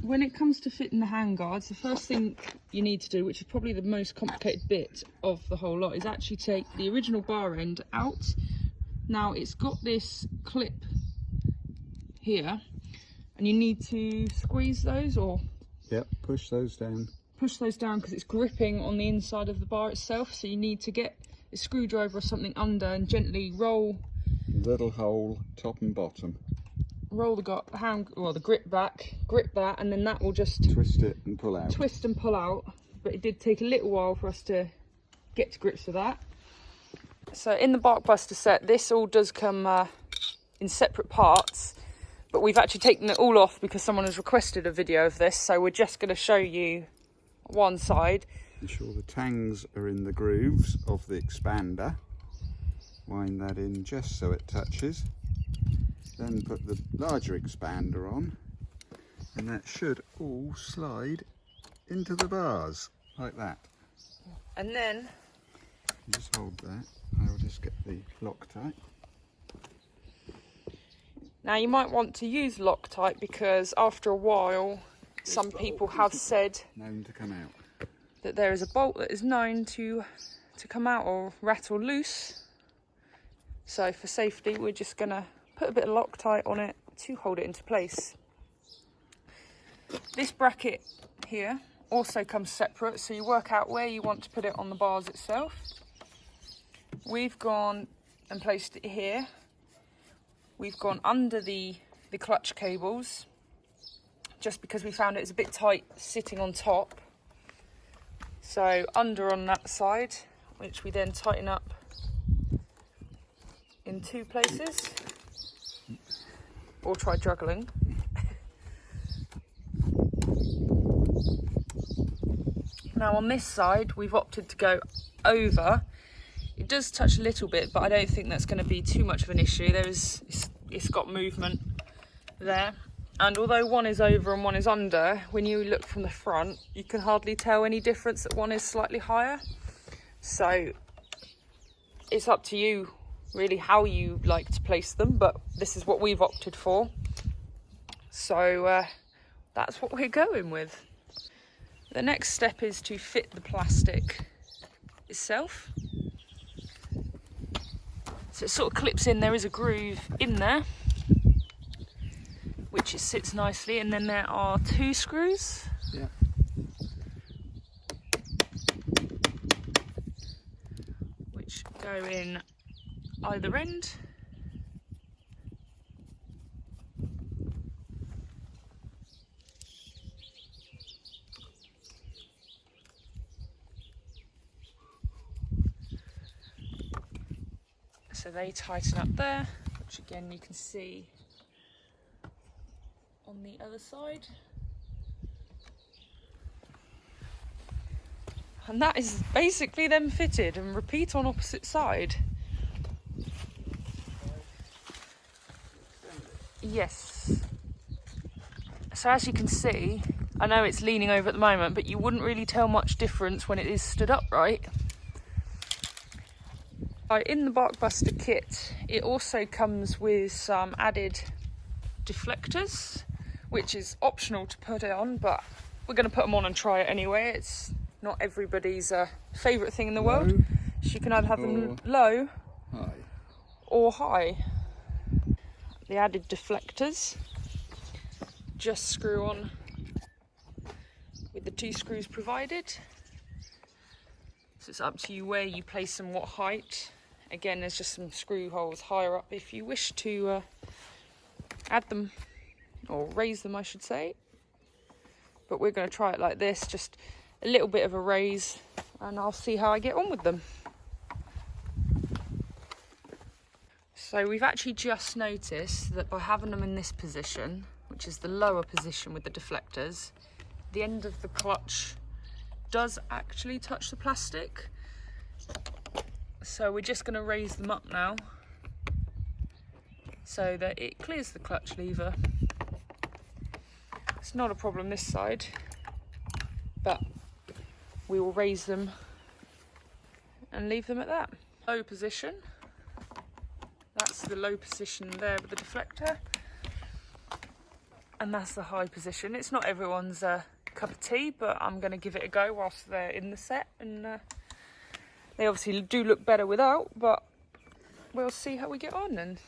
when it comes to fitting the handguards, the first thing you need to do, which is probably the most complicated bit of the whole lot, is actually take the original bar end out. Now it's got this clip here, and you need to squeeze those, or push those down. Push those down because it's gripping on the inside of the bar itself. So you need to get a screwdriver or something under and gently roll. Little hole, top and bottom. Roll the grip back, grip that, and then that will just twist it and pull out. Twist and pull out. But it did take a little while for us to get to grips with that. So in the Barkbuster set, this all does come in separate parts, but we've actually taken it all off because someone has requested a video of this. So we're just going to show you one side. Ensure the tangs are in the grooves of the expander. Wind that in just so it touches. Then put the larger expander on, and that should all slide into the bars like that. And then just hold that. I will just get the Loctite. Now you might want to use Loctite because after a while some people have said known to come out that there is a bolt that is known to come out or rattle loose. So for safety, we're just going to put a bit of Loctite on it to hold it into place. This bracket here also comes separate, so you work out where you want to put it on the bars itself. We've gone and placed it here. We've gone under the clutch cables, just because we found it was a bit tight sitting on top. So under on that side, which we then tighten up in 2 places, or try juggling. Now on this side, we've opted to go over. It does touch a little bit, but I don't think that's going to be too much of an issue. It's got movement there. And although one is over and one is under, when you look from the front, you can hardly tell any difference that one is slightly higher. So it's up to you really how you like to place them, but this is what we've opted for. So that's what we're going with. The next step is to fit the plastic itself. So it sort of clips in, there is a groove in there, which it sits nicely, and then there are 2 screws. Yeah. Which go in either end. So they tighten up there, which again you can see on the other side. And that is basically them fitted, and repeat on opposite side. Yes. So as you can see, I know it's leaning over at the moment, but you wouldn't really tell much difference when it is stood upright. In the Barkbuster kit, it also comes with some added deflectors, which is optional to put it on, but we're going to put them on and try it anyway. It's not everybody's favourite thing in the world. So you can either have them low or high. The added deflectors just screw on with the 2 screws provided. So it's up to you where you place them, what height. Again, there's just some screw holes higher up if you wish to add them, or raise them I should say. But we're going to try it like this, just a little bit of a raise, and I'll see how I get on with them. So we've actually just noticed that by having them in this position, which is the lower position with the deflectors, the end of the clutch does actually touch the plastic. So we're just going to raise them up now so that it clears the clutch lever. It's not a problem this side, but we will raise them and leave them at that. Low position. That's the low position there with the deflector. and that's the high position. It's not everyone's cup of tea, but I'm going to give it a go whilst they're in the set, and they obviously do look better without, but we'll see how we get on. And